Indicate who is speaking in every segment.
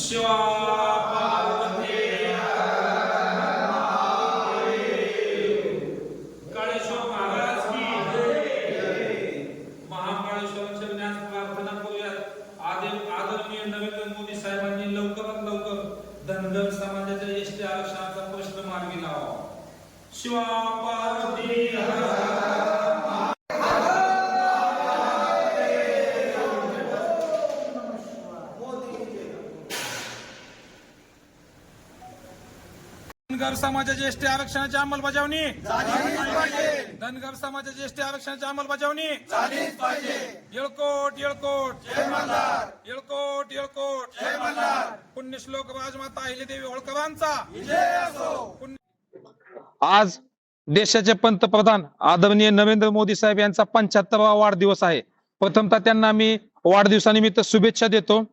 Speaker 1: शिवा पार्वती काळेश्वर महाराज की जय। महाकाळेश्वर चरण्यास प्रार्थना करूयात। आदरणीय नरेंद्र मोदी साहेबांनी लवकरात लवकर धनगर समाजाच्या एसटी आरक्षणाचा प्रश्न मार्गी लावावा। शिवा पार्वती धनगर समाजाच्या एसटी आरक्षणाची अंमलबजावणी झालीच पाहिजे। धनगर समाजाच्या एसटी आरक्षणाची अंमलबजावणी झालीच पाहिजे। येळकोट येळकोट जय मल्हार, येळकोट येळकोट जय मल्हार। पुण्यश्लोक राजमाता अहिल्यादेवी होळकरांचा विजय असो।
Speaker 2: आज देशाचे पंतप्रधान आदरणीय नरेंद्र मोदी साहेब यांचा 75वा वाढदिवस आहे। प्रथमतः त्यांना मी वाढदिवसानिमित्त शुभेच्छा देतो।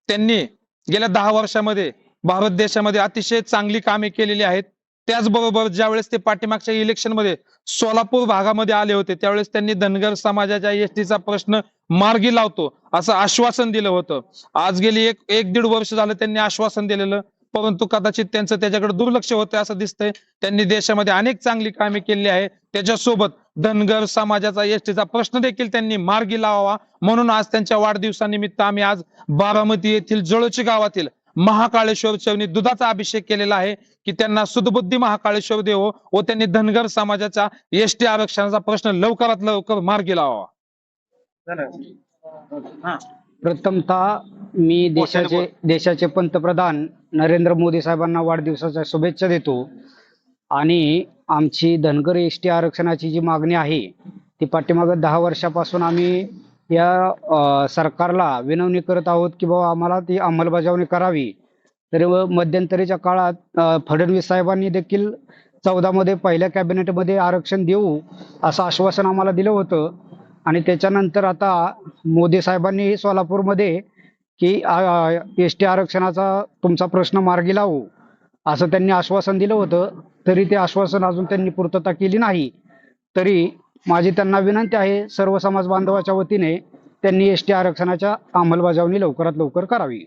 Speaker 2: त्यांनी गेल्या 10 वर्षामध्ये भारत देशामध्ये अतिशय चांगली कामे केलेली आहेत। त्याचबरोबर ज्यावेळेस ते पाठीमागच्या इलेक्शन मध्ये सोलापूर भागामध्ये आले होते त्यावेळेस त्यांनी धनगर समाजाच्या एसटीचा प्रश्न मार्गी लावतो असं आश्वासन दिलं होतं। आज गेली एक दीड वर्ष झालं त्यांनी आश्वासन दिलेलं, परंतु कदाचित त्यांचं त्याच्याकडे दुर्लक्ष होतं असं दिसतंय। त्यांनी देशामध्ये अनेक चांगली कामे केली आहे, त्याच्यासोबत धनगर समाजाचा एसटीचा प्रश्न देखील त्यांनी मार्गी लावावा म्हणून आज त्यांच्या वाढदिवसानिमित्त आम्ही आज बारामती येथील जळोची गावातील महाकाळेश्वर चरणी दुधाचा अभिषेक केलेला आहे की त्यांना सुदबुद्धी महाकाळेश्वर देवो व त्यांनी धनगर समाजाचा एसटी आरक्षणाचा प्रश्न लवकरात लवकर मार्गी लावावा।
Speaker 3: प्रथमतः मी देशाचे पंतप्रधान नरेंद्र मोदी साहेबांना वाढदिवसाच्या शुभेच्छा देतो आणि आमची धनगर एसटी आरक्षणाची जी मागणी आहे ती पाठीमागे 10 वर्षापासून आम्ही या सरकारला विनवणी करत आहोत की बाबा आम्हाला ती अंमलबजावणी करावी। तरी मध्यंतरीच्या काळात फडणवीस साहेबांनी देखील 14 मध्ये पहिल्या कॅबिनेटमध्ये आरक्षण देऊ असं आश्वासन आम्हाला दिलं होतं आणि त्याच्यानंतर आता मोदी सोलापूर सोलापूरमध्ये की एसटी आरक्षणाचा तुमचा प्रश्न मार्गी लावू असं त्यांनी आश्वासन दिलं होतं। तरी ते आश्वासन अजून त्यांनी पूर्तता केली नाही। तरी माझी त्यांना विनंती आहे सर्व समाज बांधवाच्या वतीने त्यांनी एसटी आरक्षणाच्या अंमलबजावणी लवकरात लवकर करावी।